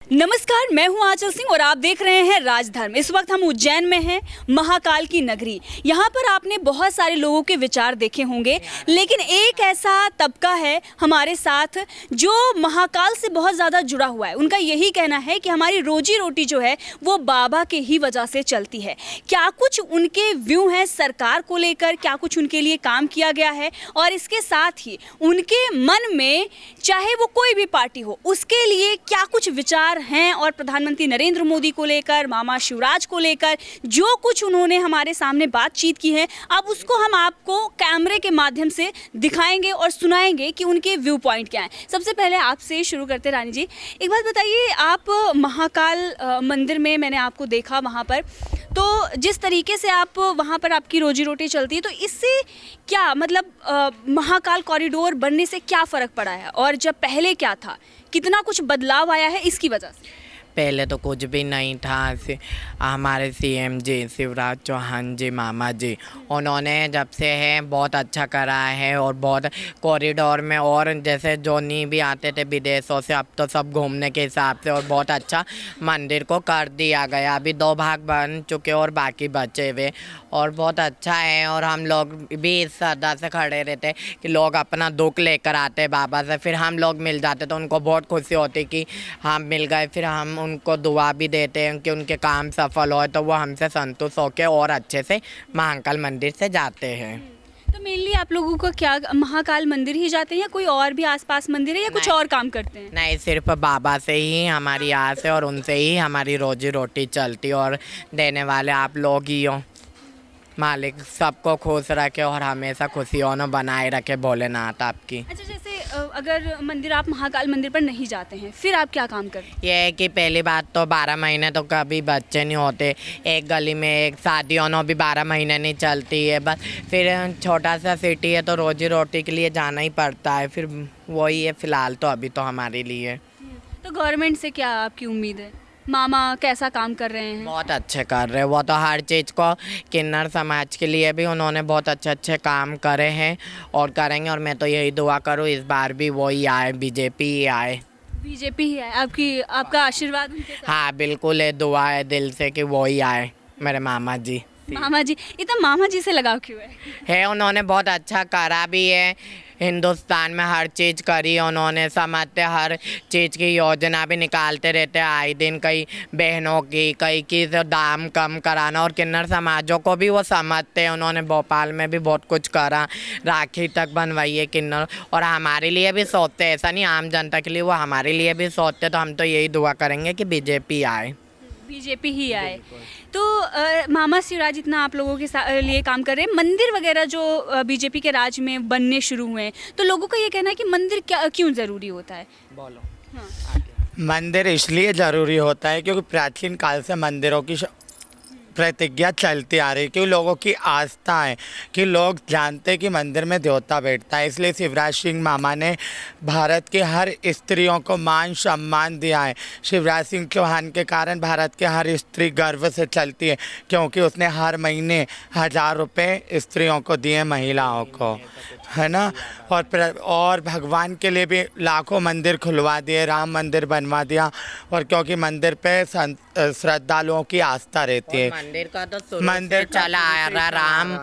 नमस्कार, मैं हूं आंचल सिंह और आप देख रहे हैं राजधर्म। इस वक्त हम उज्जैन में हैं, महाकाल की नगरी। यहाँ पर आपने बहुत सारे लोगों के विचार देखे होंगे, लेकिन एक ऐसा तबका है हमारे साथ जो महाकाल से बहुत ज़्यादा जुड़ा हुआ है। उनका यही कहना है कि हमारी रोजी रोटी जो है वो बाबा के ही वजह से चलती है। क्या कुछ उनके व्यू हैं सरकार को लेकर, क्या कुछ उनके लिए काम किया गया है, और इसके साथ ही उनके मन में चाहे वो कोई भी पार्टी हो उसके लिए क्या कुछ विचार हैं, और प्रधानमंत्री नरेंद्र मोदी को लेकर, मामा शिवराज को लेकर जो कुछ उन्होंने हमारे सामने बातचीत की है, अब उसको हम आपको कैमरे के माध्यम से दिखाएंगे और सुनाएंगे कि उनके व्यू पॉइंट क्या हैं। सबसे पहले आपसे शुरू करते रानी जी, एक बात बताइए, आप महाकाल मंदिर में मैंने आपको देखा वहाँ पर, तो जिस तरीके से आप वहाँ पर आपकी रोजी रोटी चलती है, तो इससे क्या मतलब महाकाल कॉरिडोर बनने से क्या फ़र्क पड़ा है, और जब पहले क्या था, कितना कुछ बदलाव आया है इसकी वजह से? पहले तो कुछ भी नहीं था। हमारे सीएम जी शिवराज चौहान जी, मामा जी, उन्होंने जब से है बहुत अच्छा करा है, और बहुत कॉरिडोर में, और जैसे जो नहीं भी आते थे विदेशों से, अब तो सब घूमने के हिसाब से, और बहुत अच्छा मंदिर को कर दिया गया। अभी 2 भाग बन चुके और बाकी बचे हुए, और बहुत अच्छा है। और हम लोग भी इस श्रद्धा से खड़े रहते कि लोग अपना दुख लेकर आते बाबा से, फिर हम लोग मिल जाते तो उनको बहुत खुशी होती कि हम मिल गए। फिर हम उनको दुआ भी देते हैं कि उनके काम सफल हो, तो वो हमसे संतुष्ट होकर और अच्छे से महाकाल मंदिर से जाते हैं। तो मेनली आप लोगों को क्या महाकाल मंदिर ही जाते हैं, या कोई और भी आसपास मंदिर है, या कुछ और काम करते हैं? नहीं, सिर्फ बाबा से ही हमारी आस है, और उनसे ही हमारी रोजी रोटी चलती, और देने वाले आप लोग ही हो। मालिक सबको खुश रखे और हमेशा खुशियों में बनाए रखे भोलेनाथ आपकी। अच्छा, जैसे अगर मंदिर, आप महाकाल मंदिर पर नहीं जाते हैं, फिर आप क्या काम करते हैं? ये है कि पहली बात तो 12 महीने तो कभी बच्चे नहीं होते। एक गली में एक शादियों भी 12 महीने नहीं चलती है बस। फिर छोटा सा सिटी है तो रोजी रोटी के लिए जाना ही पड़ता है। फिर वही है फ़िलहाल तो अभी तो हमारे लिए। तो गवर्नमेंट से क्या आपकी उम्मीद है? मामा कैसा काम कर रहे हैं? बहुत अच्छे कर रहे हैं वो तो, हर चीज़ को किन्नर समाज के लिए भी उन्होंने बहुत अच्छे अच्छे काम करे हैं और करेंगे। और मैं तो यही दुआ करूँ इस बार भी वही आए, बीजेपी ही आए। बीजेपी ही है आपका आशीर्वाद उनके साथ? हाँ बिल्कुल, ये दुआ है दिल से कि वही आए मेरे मामा जी। मामा जी, इतना मामा जी से लगाव क्यों है? उन्होंने बहुत अच्छा करा भी है, हिंदुस्तान में हर चीज़ करी उन्होंने। समझते हर चीज़ की योजना भी निकालते रहते हैं आए दिन, कई बहनों की, कई की दाम कम कराना, और किन्नर समाजों को भी वो समझते हैं। उन्होंने भोपाल में भी बहुत कुछ करा, राखी तक बनवाई है किन्नर, और हमारे लिए भी सोचते हैं, ऐसा नहीं आम जनता के लिए, वो हमारे लिए भी सोचते। तो हम तो यही दुआ करेंगे कि बीजेपी आए, बीजेपी ही आए। तो मामा शिवराज इतना आप लोगों के लिए काम कर रहे हैं, मंदिर वगैरह जो बीजेपी के राज में बनने शुरू हुए हैं, तो लोगों का ये कहना है कि मंदिर क्यों ज़रूरी होता है? बोलो। हाँ। मंदिर इसलिए ज़रूरी होता है क्योंकि प्राचीन काल से मंदिरों की प्रतिज्ञा चलती आ रही है, क्योंकि लोगों की आस्था है कि लोग जानते हैं कि मंदिर में देवता बैठता है। इसलिए शिवराज सिंह मामा ने भारत के हर स्त्रियों को मान सम्मान दिया है। शिवराज सिंह चौहान के कारण भारत के हर स्त्री गर्व से चलती है, क्योंकि उसने हर महीने 1000 रुपये स्त्रियों को दिए, महिलाओं को, है ना। और भगवान के लिए भी लाखों मंदिर खुलवा दिए, राम मंदिर बनवा दिया, और क्योंकि मंदिर पे श्रद्धालुओं की आस्था रहती है। मंदिर का तो मंदिर चला आ रहा, राम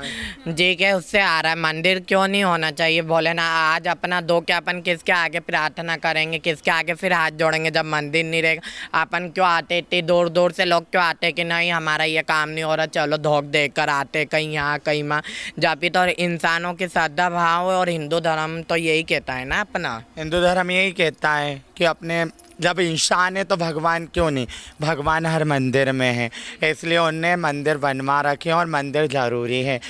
जी के उससे आ रहा है। मंदिर क्यों नहीं होना चाहिए? बोले ना, आज अपना दो के अपन किसके आगे प्रार्थना करेंगे, किसके आगे फिर हाथ जोड़ेंगे जब मंदिर नहीं रहेगा? अपन क्यों आते, इतनी दूर दूर से लोग क्यों आते कि नहीं हमारा ये काम नहीं हो रहा, चलो धोख दे कर आते, कहीं यहाँ कहीं वहाँ। जब भी तो इंसानों की श्रद्धा भाव है, और हिंदू धर्म तो यही कहता है ना, अपना हिंदू धर्म यही कहता है कि अपने जब इंसान है तो भगवान क्यों नहीं, भगवान हर मंदिर में है, इसलिए उनने मंदिर बनवा रखे और मंदिर ज़रूरी है।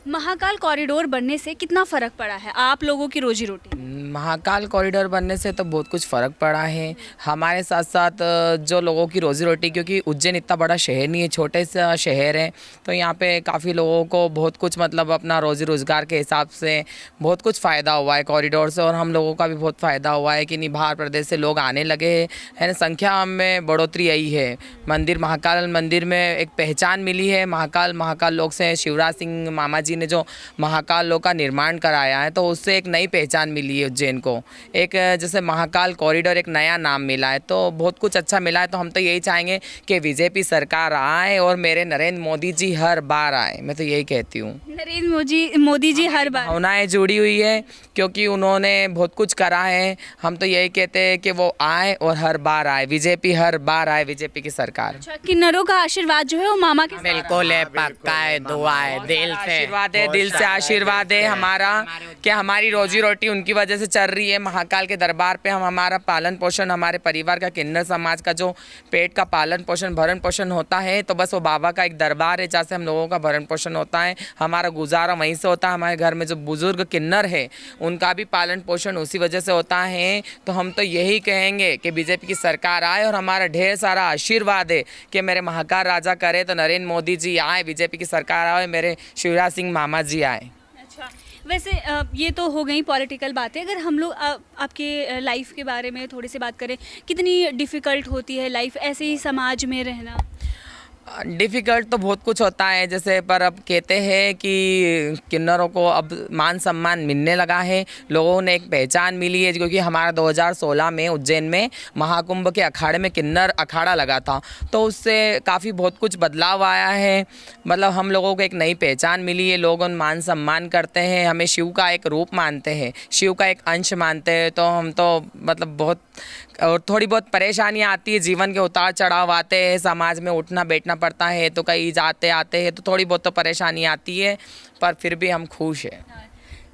महाकाल कॉरिडोर बनने से कितना फ़र्क पड़ा है आप लोगों की रोजी रोटी? महाकाल कॉरिडोर बनने से तो बहुत कुछ फ़र्क पड़ा है हमारे साथ साथ जो लोगों की रोज़ी रोटी, क्योंकि उज्जैन इतना बड़ा शहर नहीं है, छोटे सा शहर है, तो यहाँ पे काफ़ी लोगों को बहुत कुछ मतलब अपना रोज़ी रोज़गार के हिसाब से बहुत कुछ फ़ायदा हुआ है कॉरिडोर से, और हम लोगों का भी बहुत फ़ायदा हुआ है कि नहीं बाहर प्रदेश से लोग आने लगे है ना। संख्या में बढ़ोतरी आई है। मंदिर, महाकाल मंदिर में एक पहचान मिली है। महाकाल लोग से शिवराज सिंह मामा जी ने जो महाकाल लोक का निर्माण कराया है, तो उससे एक नई पहचान मिली है उज्जैन को। एक जैसे महाकाल कॉरिडोर एक नया नाम मिला है, तो बहुत कुछ अच्छा मिला है। तो हम तो यही चाहेंगे कि बीजेपी सरकार आए और मेरे नरेंद्र मोदी जी हर बार आए, मैं तो यही कहती हूँ। नरेंद्र मोदी जी हर बार भावनाएं जुड़ी हुई है क्योंकि उन्होंने बहुत कुछ करा है। हम तो यही कहते हैं कि वो आए और हर बार आए, बीजेपी हर बार आए, बीजेपी की सरकार। अच्छा, किन्नरों का आशीर्वाद जो है वो मामा के साथ। बिल्कुल है, पक्का है, दुआ है, दिल से आशीर्वाद है, दिल से आशीर्वाद है हमारा कि हमारी रोजी रोटी उनकी वजह से चल रही है। महाकाल के दरबार पे हम हमारा पालन पोषण, हमारे परिवार का, किन्नर समाज का जो पेट का पालन पोषण भरण पोषण होता है, तो बस वो बाबा का एक दरबार है जहाँ से हम लोगों का भरण पोषण होता है, हमारा गुजारा वहीं से होता है। हमारे घर में जो बुजुर्ग किन्नर है उनका भी पालन पोषण उसी वजह से होता है। तो हम तो यही कहेंगे कि बीजेपी की सरकार आए और हमारा ढेर सारा आशीर्वाद है कि मेरे महाकाल राजा करे तो नरेंद्र मोदी जी आए, बीजेपी की सरकार आए, मेरे शिवराज सिंह मामा जी आए। अच्छा, वैसे ये तो हो गई पॉलिटिकल बातें। अगर हम लोग आपके लाइफ के बारे में थोड़ी सी बात करें, कितनी डिफ़िकल्ट होती है लाइफ ऐसे ही समाज में रहना? डिफ़िकल्ट तो बहुत कुछ होता है जैसे, पर अब कहते हैं कि किन्नरों को अब मान सम्मान मिलने लगा है, लोगों ने एक पहचान मिली है। क्योंकि हमारा 2016 में उज्जैन में महाकुंभ के अखाड़े में किन्नर अखाड़ा लगा था, तो उससे काफ़ी बहुत कुछ बदलाव आया है। मतलब हम लोगों को एक नई पहचान मिली है, लोग उन मान सम्मान करते हैं, हमें शिव का एक रूप मानते हैं, शिव का एक अंश मानते हैं। तो हम तो मतलब बहुत, और थोड़ी बहुत परेशानियाँ आती है, जीवन के उतार चढ़ाव आते हैं, समाज में उठना बैठना पड़ता है, तो कहीं जाते आते हैं तो थोड़ी बहुत तो परेशानी आती है, पर फिर भी हम खुश हैं।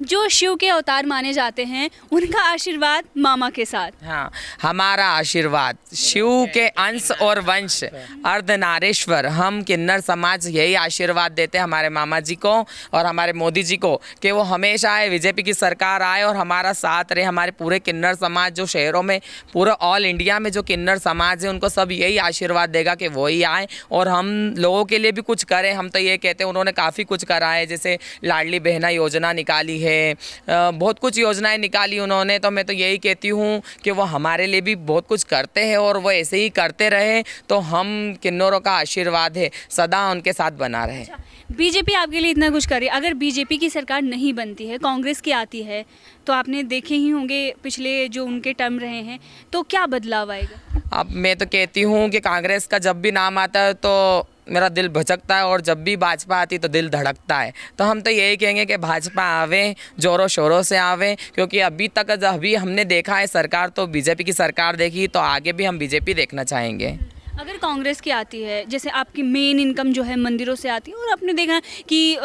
जो शिव के अवतार माने जाते हैं उनका आशीर्वाद मामा के साथ। हाँ, हमारा आशीर्वाद शिव के अंश और वंश अर्धनारीश्वर, हम किन्नर समाज यही आशीर्वाद देते हैं हमारे मामा जी को और हमारे मोदी जी को कि वो हमेशा आए, बीजेपी की सरकार आए और हमारा साथ रहे। हमारे पूरे किन्नर समाज जो शहरों में, पूरा ऑल इंडिया में जो किन्नर समाज है, उनको सब यही आशीर्वाद देगा कि वही आए और हम लोगों के लिए भी कुछ करें। हम तो ये कहते हैं, उन्होंने काफ़ी कुछ करा है, जैसे लाडली बहना योजना निकाली है, बहुत कुछ योजनाएं निकाली उन्होंने। तो मैं तो यही कहती हूँ कि वो हमारे लिए भी बहुत कुछ करते हैं और वो ऐसे ही करते रहे, तो हम किन्नरों का आशीर्वाद है सदा उनके साथ बना रहे। बीजेपी आपके लिए इतना कुछ करे, अगर बीजेपी की सरकार नहीं बनती है, कांग्रेस की आती है, तो आपने देखे ही होंगे पिछले जो उनके टर्म रहे हैं, तो क्या बदलाव आएगा? अब मैं तो कहती हूँ कि कांग्रेस का जब भी नाम आता है तो मेरा दिल भचकता है और जब भी भाजपा आती तो दिल धड़कता है। तो हम तो यही कहेंगे कि भाजपा आवे, जोरों शोरों से आवे, क्योंकि अभी तक अभी हमने देखा है सरकार तो बीजेपी की सरकार देखी, तो आगे भी हम बीजेपी देखना चाहेंगे। अगर कांग्रेस की आती है, जैसे आपकी मेन इनकम जो है मंदिरों से आती है, और आपने देखा कि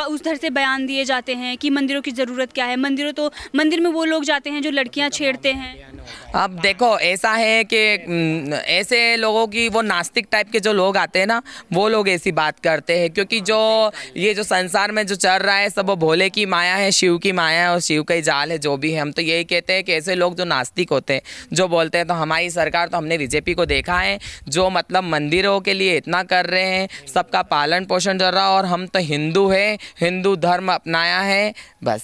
उधर से बयान दिए जाते हैं कि मंदिरों की ज़रूरत क्या है, मंदिर में वो लोग जाते हैं जो लड़कियां छेड़ते हैं। अब देखो ऐसा है कि ऐसे लोगों की, वो नास्तिक टाइप के जो लोग आते हैं ना, वो लोग ऐसी बात करते हैं, क्योंकि जो ये जो संसार में जो चल रहा है सब वो भोले की माया है, शिव की माया है और शिव का ही जाल है जो भी है। हम तो यही कहते हैं कि ऐसे लोग जो नास्तिक होते हैं, जो बोलते हैं, तो हमारी सरकार, तो हमने बीजेपी को देखा है जो मतलब मंदिरों के लिए इतना कर रहे हैं, सबका पालन पोषण कर रहा, और हम तो हिंदू है, हिंदू धर्म अपनाया है बस।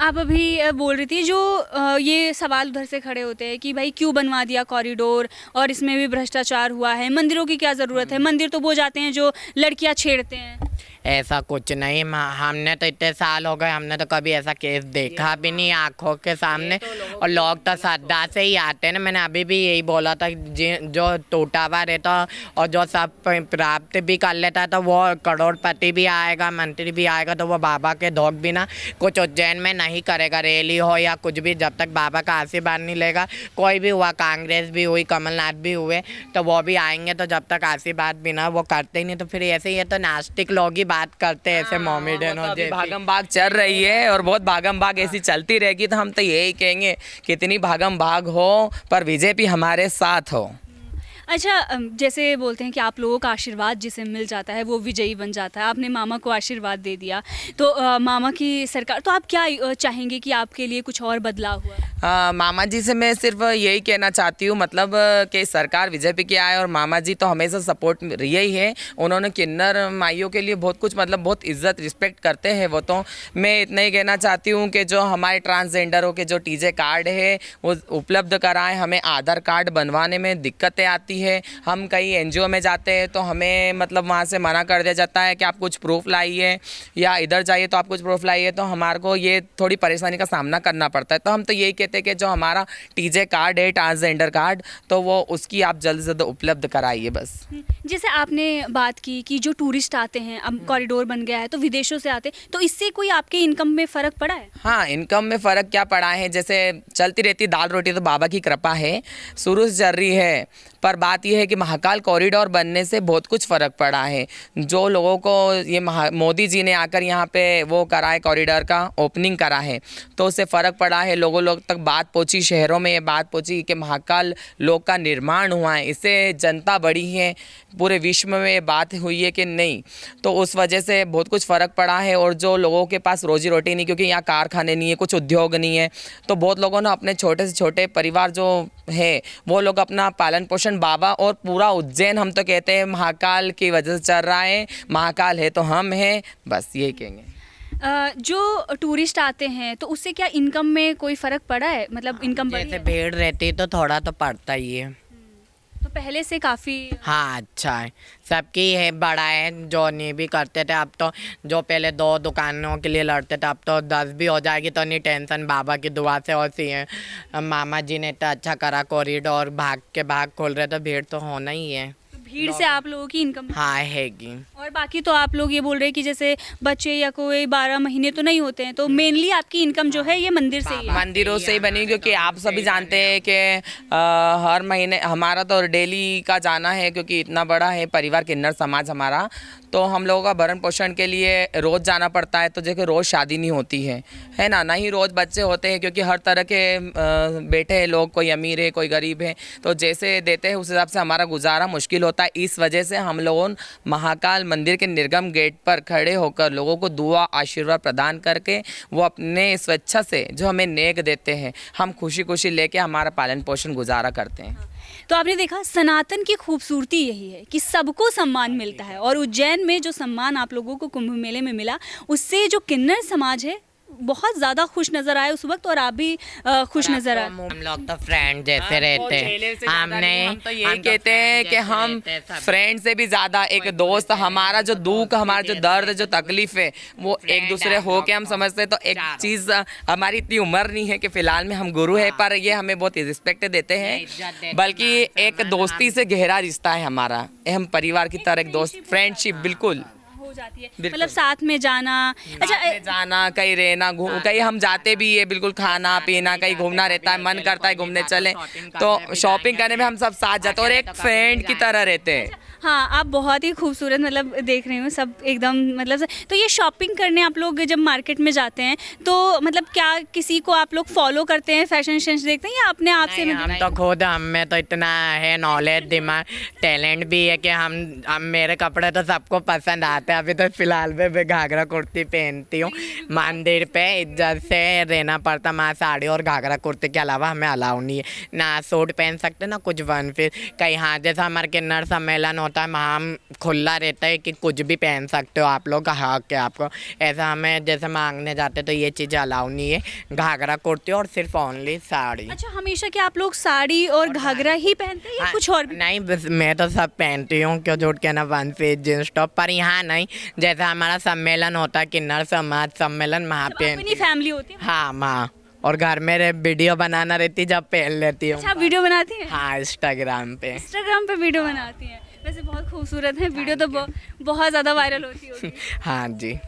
आप अभी बोल रही थी जो ये सवाल उधर से खड़े होते हैं कि भाई क्यों बनवा दिया कॉरिडोर और इसमें भी भ्रष्टाचार हुआ है, मंदिरों की क्या ज़रूरत है, मंदिर तो वो जाते हैं जो लड़कियां छेड़ते हैं। ऐसा कुछ नहीं, हमने तो इतने साल हो गए, हमने तो कभी ऐसा केस देखा भी नहीं आंखों के सामने, और लोग तो श्रद्धा से ही आते हैं ना। मैंने अभी भी यही बोला था, जो टूटा हुआ रहता और जो सब प्राप्त भी कर लेता है, तो वो करोड़पति भी आएगा, मंत्री भी आएगा, तो वो बाबा के धोख बिना कुछ उज्जैन में नहीं करेगा, रैली हो या कुछ भी, जब तक बाबा का आशीर्वाद नहीं लेगा। कोई भी हुआ, कांग्रेस भी हुई, कमलनाथ भी हुए, तो वो भी आएंगे, तो जब तक आशीर्वाद बिना वो करते ही नहीं, तो फिर ऐसे ही है। तो नास्तिक लोग ही बात करते हैं ऐसे मोमेडन हो, जैसे भागम भाग चल रही है और बहुत भागम भाग ऐसी चलती रहेगी। तो हम तो यही कहेंगे कितनी भागम भाग हो पर बीजेपी हमारे साथ हो। अच्छा, जैसे बोलते हैं कि आप लोगों का आशीर्वाद जिसे मिल जाता है वो विजयी बन जाता है, आपने मामा को आशीर्वाद दे दिया, तो मामा की सरकार, तो आप क्या चाहेंगे कि आपके लिए कुछ और बदलाव हुआ? मामा जी से मैं सिर्फ यही कहना चाहती हूँ, मतलब कि सरकार बीजेपी की आए, और मामा जी तो हमेशा सपोर्ट रही ही है। उन्होंने किन्नर माइयों के लिए बहुत कुछ, मतलब बहुत इज्जत रिस्पेक्ट करते हैं वो। तो मैं इतना ही कहना चाहती हूँ कि जो हमारे ट्रांसजेंडरों के जो टीजे कार्ड है वो उपलब्ध कराएं। हमें आधार कार्ड बनवाने में दिक्कतें आती जाती है। हम कहीं एनजीओ में जाते हैं तो हमें मतलब वहाँ से मना कर दिया जाता है कि आप कुछ प्रूफ लाइए, या इधर जाइए तो आप कुछ प्रूफ लाइए, तो हमारे को ये थोड़ी परेशानी का सामना करना पड़ता है। तो हम तो यही कहते हैं कि जो हमारा टीजे कार्ड है, ट्रांसजेंडर कार्ड, तो वो उसकी आप जल्द से जल्द उपलब्ध कराइए बस। जैसे आपने बात की कि जो टूरिस्ट आते हैं, अब कॉरिडोर बन गया है तो विदेशों से आते हैं, तो इससे कोई आपके इनकम में फ़र्क पड़ा है? हाँ, इनकम में फ़र्क क्या पड़ा है, जैसे चलती रहती दाल रोटी तो बाबा की कृपा है, शुरू से चल रही है। पर बात यह है कि महाकाल कॉरिडोर बनने से बहुत कुछ फ़र्क पड़ा है। जो लोगों को ये मोदी जी ने आकर यहाँ पे वो करा है, कॉरिडोर का ओपनिंग करा है, तो उससे फ़र्क पड़ा है। लोगों तक बात पहुँची, शहरों में ये बात पहुँची कि महाकाल लोक का निर्माण हुआ है, इससे जनता बढ़ी है, पूरे विश्व में ये बात हुई है कि नहीं, तो उस वजह से बहुत कुछ फ़र्क पड़ा है। और जो लोगों के पास रोजी रोटी नहीं, क्योंकि यहाँ कारखाने नहीं है, कुछ उद्योग नहीं है, तो बहुत लोगों ने अपने छोटे से छोटे परिवार जो है वो लोग अपना पालन पोषण बाबा और पूरा उज्जैन, हम तो कहते हैं महाकाल की वजह से चल रहा है। महाकाल है तो हम हैं, बस यही कहेंगे। जो टूरिस्ट आते हैं तो उससे क्या इनकम में कोई फ़र्क पड़ा है, मतलब इनकम बढ़ी जैसे है? भीड़ रहती तो थोड़ा तो पड़ता ही है। तो पहले से काफ़ी हाँ, अच्छा है, सबकी है, बड़ा है। जो नहीं भी करते थे, अब तो जो पहले 2 दुकानों के लिए लड़ते थे, अब तो 10 भी हो जाएगी तो नहीं टेंशन, बाबा की दुआ से। और सी है, मामा जी ने तो अच्छा करा कॉरिडोर, भाग के भाग खोल रहे, तो भीड़ तो होना ही है। तो भीड़ से आप लोगों की इनकम। हाँ, हैगी। और बाकी तो आप लोग ये बोल रहे हैं कि जैसे बच्चे या कोई 12 महीने तो नहीं होते हैं, तो मेनली आपकी इनकम जो है ये मंदिर से ही है। मंदिरों से ही बनी, क्योंकि आप सभी जानते हैं कि हर महीने हमारा तो डेली का जाना है, क्योंकि इतना बड़ा है परिवार किन्नर समाज हमारा, तो हम लोगों का भरण पोषण के लिए रोज़ जाना पड़ता है। तो जैसे रोज़ शादी नहीं होती है ना, ना ही रोज़ बच्चे होते हैं, क्योंकि हर तरह के बेटे हैं लोग, कोई अमीर है कोई गरीब है, तो जैसे देते हैं उस हिसाब से हमारा गुजारा मुश्किल होता है। इस वजह से हम लोगों महाकाल मंदिर के निर्गम गेट पर खड़े होकर लोगों को दुआ आशीर्वाद प्रदान करके वो अपने स्वेच्छा से जो हमें नेक देते हैं, हम खुशी खुशी लेके हमारा पालन पोषण गुजारा करते हैं। तो आपने देखा सनातन की खूबसूरती यही है कि सबको सम्मान मिलता है, और उज्जैन में जो सम्मान आप लोगों को कुंभ मेले में मिला, उससे जो किन्नर समाज है बहुत ज़्यादा खुश नज़र आए उस वक्त, और आप भी खुश नज़र आए। हम लोग तो फ्रेंड जैसे रहते हैं। हम तो यही कहते हैं कि हम फ्रेंड से भी ज़्यादा एक दोस्त, हमारा जो दुख, हमारा जो दर्द, जो तकलीफ है, वो एक दूसरे हो के हम समझते हैं। तो एक चीज़, हमारी इतनी उम्र नहीं है कि फ़िलहाल में हम गुरु है, पर ये हमें बहुत रिस्पेक्ट देते हैं, बल्कि एक दोस्ती से गहरा रिश्ता है हमारा, हम परिवार की तरह एक दोस्त, फ्रेंडशिप बिल्कुल हो जाती है, मतलब साथ में जाना। अच्छा, में जाना, कहीं रहना, कहीं हम जाते भी है, बिल्कुल खाना पीना, कहीं घूमना रहता है, मन करता है घूमने चले, तो शॉपिंग करने में हम सब साथ जाते हैं और एक फ्रेंड की तरह रहते हैं। हाँ, आप बहुत ही खूबसूरत, मतलब देख रही हूँ सब एकदम, मतलब तो ये शॉपिंग करने आप लोग जब मार्केट में जाते हैं तो मतलब क्या किसी को आप लोग फॉलो करते हैं, फैशन सेंस देखते हैं, या अपने आप से? हम तो खुद, हम में तो इतना है नॉलेज, दिमाग, टैलेंट भी है कि हम मेरे कपड़े तो सबको पसंद आते हैं। अभी तो फिलहाल में मैं घाघरा कुर्ती पहनती हूँ, मंदिर पे इज्जत से रहना पड़ता, माँ साड़ी और घाघरा कुर्ती के अलावा हमें अलाउ नहीं है, ना सूट पहन सकते ना कुछ वन। फिर कहीं हाँ, जैसा हमारे किन्नर सम्मेलन होता है वहाँ हम खुला रहता है कि कुछ भी पहन सकते हो आप लोग, हाँ क्या आपको ऐसा, हमें जैसे मांगने जाते तो ये चीज़ें अलाउ नहीं है, घाघरा कुर्ती और सिर्फ ओनली साड़ी। अच्छा, हमेशा क्या आप लोग साड़ी और घाघरा ही पहनते हैं या कुछ और भी? नहीं, बस मैं तो सब पहनती हूँ, क्यों झूठ कहना, वन पीस जींस टॉप। पर यहाँ नहीं, जैसे हमारा सम्मेलन होता है किन्नर समाज सम्मेलन, वहाँ पे अपनी फैमिली होती है? हाँ, माँ, और घर में वीडियो बनाना रहती जब पहन लेती हूँ। अच्छा, आप वीडियो बनाती हैं? हाँ, इंस्टाग्राम पे वीडियो बनाती हैं, वैसे बहुत खूबसूरत है वीडियो, तो बहुत ज़्यादा वायरल होती होगी। हाँ जी,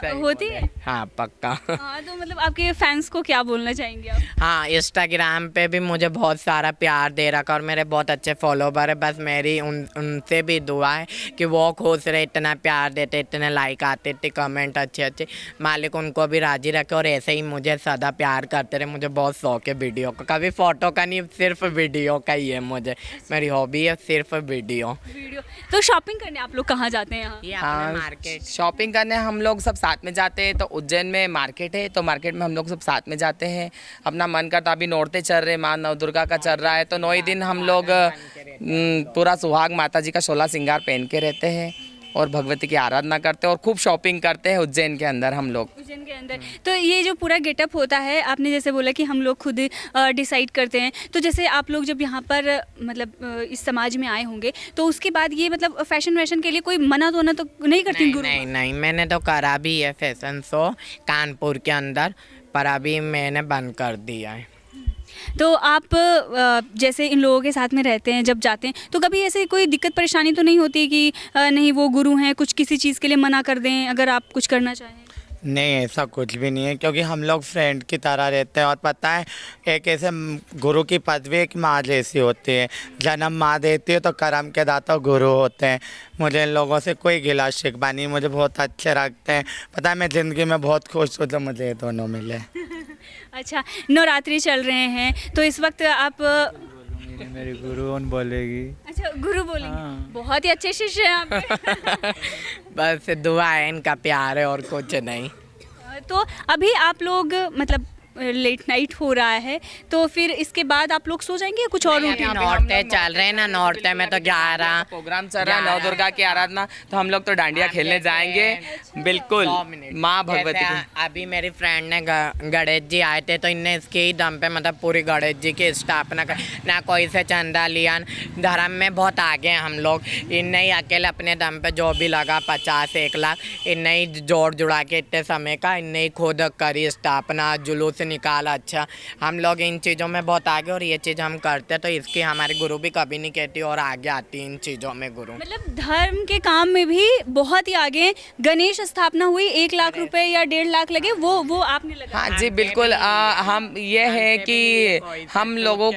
होती है? हाँ पक्का। हाँ, तो मतलब आपके फैंस को क्या बोलना चाहेंगे आप? हाँ, इंस्टाग्राम पे भी मुझे बहुत सारा प्यार दे रखा और मेरे बहुत अच्छे फॉलोवर है। बस मेरी उनसे भी दुआ है कि वो खुश रहे, इतना प्यार देते, इतने लाइक आते, इतने कमेंट अच्छे अच्छे, मालिक उनको भी राजी रखे और ऐसे ही मुझे सदा प्यार करते रहे। मुझे बहुत शौक है वीडियो का, कभी फ़ोटो का नहीं, सिर्फ वीडियो का ही है, मुझे मेरी हॉबी है सिर्फ वीडियो। तो शॉपिंग करने आप लोग कहाँ जाते हैं? यहाँ हाँ, मार्केट शॉपिंग करने हम लोग सब साथ में जाते हैं। तो उज्जैन में मार्केट है, तो मार्केट में हम लोग सब साथ में जाते हैं, अपना मन करता। अभी नौरते चल रहे, माँ नव दुर्गा का चल रहा है, तो 9 दिन हम लोग पूरा सुहाग माता जी का 16 श्रृंगार पहन के रहते हैं और भगवती की आराधना करते हैं और खूब शॉपिंग करते हैं उज्जैन के अंदर हम लोग। उज्जैन के अंदर तो ये जो पूरा गेटअप होता है, आपने जैसे बोला कि हम लोग खुद डिसाइड करते हैं, तो जैसे आप लोग जब यहाँ पर मतलब इस समाज में आए होंगे तो उसके बाद ये मतलब फैशन वैशन के लिए कोई मना तो नहीं करती नहीं गुरु? नहीं नहीं, मैंने तो करा भी है फैशन शो कानपुर के अंदर, पर अभी मैंने बंद कर दिया है। तो आप जैसे इन लोगों के साथ में रहते हैं, जब जाते हैं तो कभी ऐसे कोई दिक्कत परेशानी तो नहीं होती कि नहीं वो गुरु हैं, कुछ किसी चीज़ के लिए मना कर दें अगर आप कुछ करना चाहें? नहीं, ऐसा कुछ भी नहीं है, क्योंकि हम लोग फ्रेंड की तरह रहते हैं। और पता है, एक ऐसे गुरु की पदवी एक माँ जैसी होती है। जन्म माँ देती है तो कर्म के दाता गुरु होते हैं। मुझे इन लोगों से कोई गिला शिकवा नहीं, मुझे बहुत अच्छे रखते हैं। पता है, मैं ज़िंदगी में बहुत खुश हूँ जो मुझे ये दोनों मिले। अच्छा, नवरात्रि चल रहे हैं तो इस वक्त आप मेरी गुरु कौन बोलेगी? अच्छा, गुरु बोलेंगे। हाँ। बहुत ही अच्छे शिष्य हैं आपके। बस दुआ है, इनका प्यार है और कुछ नहीं। तो अभी आप लोग मतलब लेट नाइट हो रहा है, तो फिर इसके बाद आप लोग सो जाएंगे या कुछ और नहीं, रूटीन? नौरते चल रहे हैं ना, नौरते में तो 11 प्रोग्राम चल रहा है नव दुर्गा की आराधना, तो हम लोग तो डांडिया खेलने जाएंगे बिल्कुल माँ भगवती जैसे की। अभी मेरी फ्रेंड ने गणेश जी आए थे तो इनने इसके ही दम पे मतलब पूरी गणेश जी की स्थापना कर, ना कोई से चंदा लिया। धर्म में बहुत आगे हैं हम लोग। इनने ही अकेले अपने दम पे जो भी लगा 50-1 लाख इनने ही जोड़ जुड़ा के इतने समय का इनने ही खुद करी स्थापना, जुलूस निकाला। अच्छा, हम लोग इन चीज़ों में बहुत आगे और ये चीज़ हम करते हैं, तो इसकी हमारी गुरु भी कभी नहीं कहती और आगे आती इन चीज़ों में गुरु। मतलब धर्म के काम में भी बहुत ही आगे। गणेश स्थापना हुई, 1 लाख रुपए या 1.5 लाख लगे, वो आपने लगा? हाँ जी बिल्कुल। हम ये है कि हम लोगों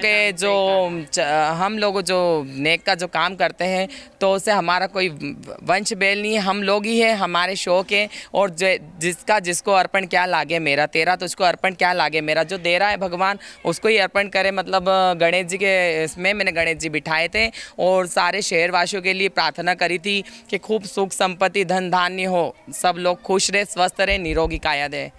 जो नेक का जो काम करते हैं तो उससे हमारा कोई वंश बेल नहीं है। हम लोग ही है, हमारे शौक है। और जिसका जिसको अर्पण क्या लागे मेरा तेरा, तो उसको अर्पण क्या लागे मेरा। जो दे रहा है भगवान उसको ही अर्पण करे। मतलब गणेश जी के इसमें मैंने गणेश जी बिठाए थे और सारे शहरवासियों के लिए प्रार्थना करी थी कि खूब सुख संपत्ति धन धान्य हो, सब लोग खुश रहे, स्वस्थ रहे, निरोगी काया दे।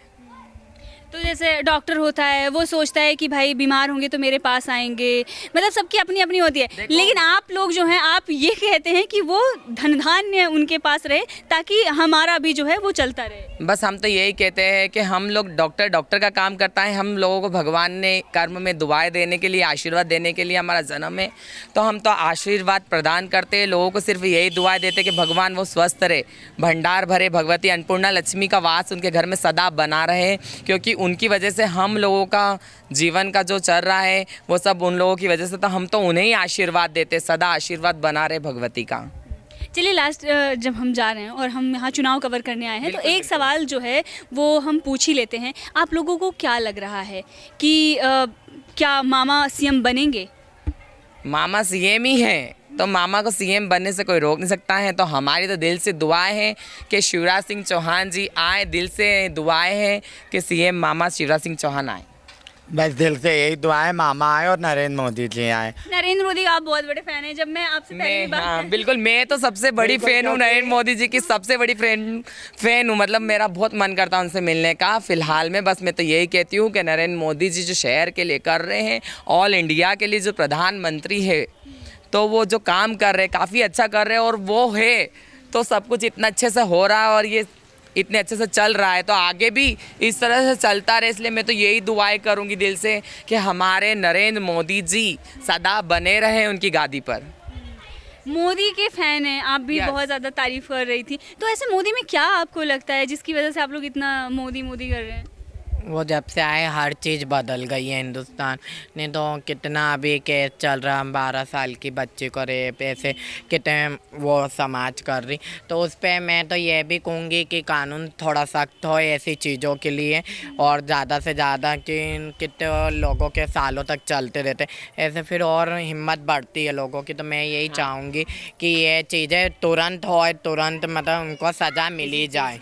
तो जैसे डॉक्टर होता है वो सोचता है कि भाई बीमार होंगे तो मेरे पास आएंगे, मतलब सबकी अपनी अपनी होती है। लेकिन आप लोग जो हैं आप ये कहते हैं कि वो धन धान्य उनके पास रहे ताकि हमारा भी जो है वो चलता रहे। बस हम तो यही कहते हैं कि हम लोग डॉक्टर का काम करता है। हम लोगों को भगवान ने कर्म में दुआएं देने के लिए, आशीर्वाद देने के लिए हमारा जन्म है, तो हम तो आशीर्वाद प्रदान करते हैं। लोगों को सिर्फ यही दुआएं देते कि भगवान वो स्वस्थ रहे, भंडार भरे, भगवती अन्नपूर्णा लक्ष्मी का वास उनके घर में सदा बना रहे। क्योंकि उनकी वजह से हम लोगों का जीवन का जो चल रहा है वो सब उन लोगों की वजह से, तो हम तो उन्हें ही आशीर्वाद देते, सदा आशीर्वाद बना रहे भगवती का। चलिए, लास्ट जब हम जा रहे हैं और हम यहाँ चुनाव कवर करने आए हैं तो एक सवाल जो है वो हम पूछ ही लेते हैं। आप लोगों को क्या लग रहा है कि क्या मामा सीएम बनेंगे? मामा सीएम ही हैं तो मामा को सीएम बनने से कोई रोक नहीं सकता है। तो हमारी तो दिल से दुआएं हैं कि शिवराज सिंह चौहान जी आए, दिल से दुआएं हैं कि सीएम मामा शिवराज सिंह चौहान आए। बस दिल से यही दुआ है, मामा आए और नरेंद्र मोदी जी आए। नरेंद्र मोदी का आप बहुत बड़े फैन हैं। जब मैं आपसे पहली बार हाँ बिल्कुल, मैं तो सबसे बड़ी फ़ैन हूँ, नरेंद्र मोदी जी की सबसे बड़ी फ़ैन हूँ। मतलब मेरा बहुत मन करता है उनसे मिलने का। फ़िलहाल में बस मैं तो यही कहती हूँ कि नरेंद्र मोदी जी जो शहर के लिए कर रहे हैं, ऑल इंडिया के लिए जो प्रधानमंत्री है, तो वो जो काम कर रहे हैं काफ़ी अच्छा कर रहे हैं। और वो है तो सब कुछ इतना अच्छे से हो रहा है और ये इतने अच्छे से चल रहा है, तो आगे भी इस तरह से चलता रहे। इसलिए मैं तो यही दुआएं करूंगी दिल से कि हमारे नरेंद्र मोदी जी सदा बने रहें उनकी गादी पर। मोदी के फैन हैं आप भी, बहुत ज़्यादा तारीफ कर रही थी। तो ऐसे मोदी में क्या आपको लगता है जिसकी वजह से आप लोग इतना मोदी मोदी कर रहे हैं? वो जब से आए हर चीज़ बदल गई है हिंदुस्तान ने। तो कितना अभी केस चल रहा, 12 साल की बच्ची को रेप, ऐसे कितने वो समाज कर रही। तो उस पर मैं तो ये भी कहूँगी कि कानून थोड़ा सख्त हो ऐसी चीज़ों के लिए, और ज़्यादा से ज़्यादा कि कितने लोगों के सालों तक चलते रहते, ऐसे फिर और हिम्मत बढ़ती है लोगों की। तो मैं यही चाहूँगी कि ये चीज़ें तुरंत हो, तुरंत मतलब उनको सज़ा मिली जाए।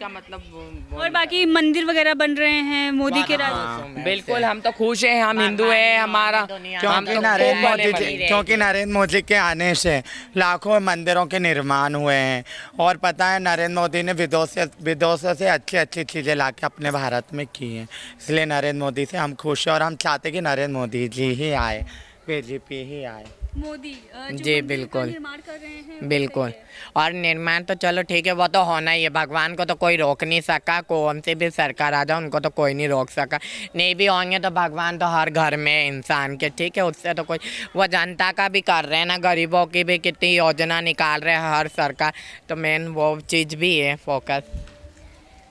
और बाकी मंदिर वगैरह बन रहे हैं मोदी के राज। बिल्कुल, हम तो खुश हैं, हम हिंदू हैं, हमारा क्योंकि नरेंद्र मोदी के आने से लाखों मंदिरों के निर्माण हुए हैं। और पता है, नरेंद्र मोदी ने विदेशों से अच्छी अच्छी चीज़ें ला के अपने भारत में की हैं। इसलिए नरेंद्र मोदी से हम खुश हैं और हम चाहते कि नरेंद्र मोदी जी ही आए, बीजेपी ही आए। मोदी जो जी, मंदिर का बिल्कुल। निर्माण कर रहे हैं वो बिल्कुल। सही है। और निर्माण तो चलो ठीक है, वो तो होना ही है, भगवान को तो कोई रोक नहीं सका, कौन से भी सरकार आ जाए उनको तो कोई नहीं रोक सका। नहीं भी होंगे तो भगवान तो हर घर में है इंसान के, ठीक है, उससे तो कोई, वो जनता का भी कर रहे हैं ना, गरीबों की भी कितनी योजना निकाल रहे हैं हर सरकार, तो मेन वो चीज़ भी है फोकस।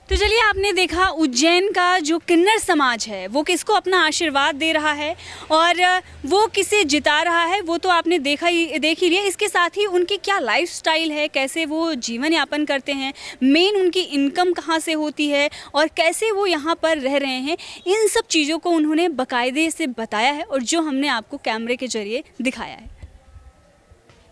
तो चलिए, आपने देखा उज्जैन का जो किन्नर समाज है वो किसको अपना आशीर्वाद दे रहा है और वो किसे जिता रहा है, वो तो आपने देख ही लिया। इसके साथ ही उनकी क्या लाइफस्टाइल है, कैसे वो जीवन यापन करते हैं, मेन उनकी इनकम कहाँ से होती है और कैसे वो यहाँ पर रह रहे हैं, इन सब चीज़ों को उन्होंने बाकायदे से बताया है और जो हमने आपको कैमरे के जरिए दिखाया है।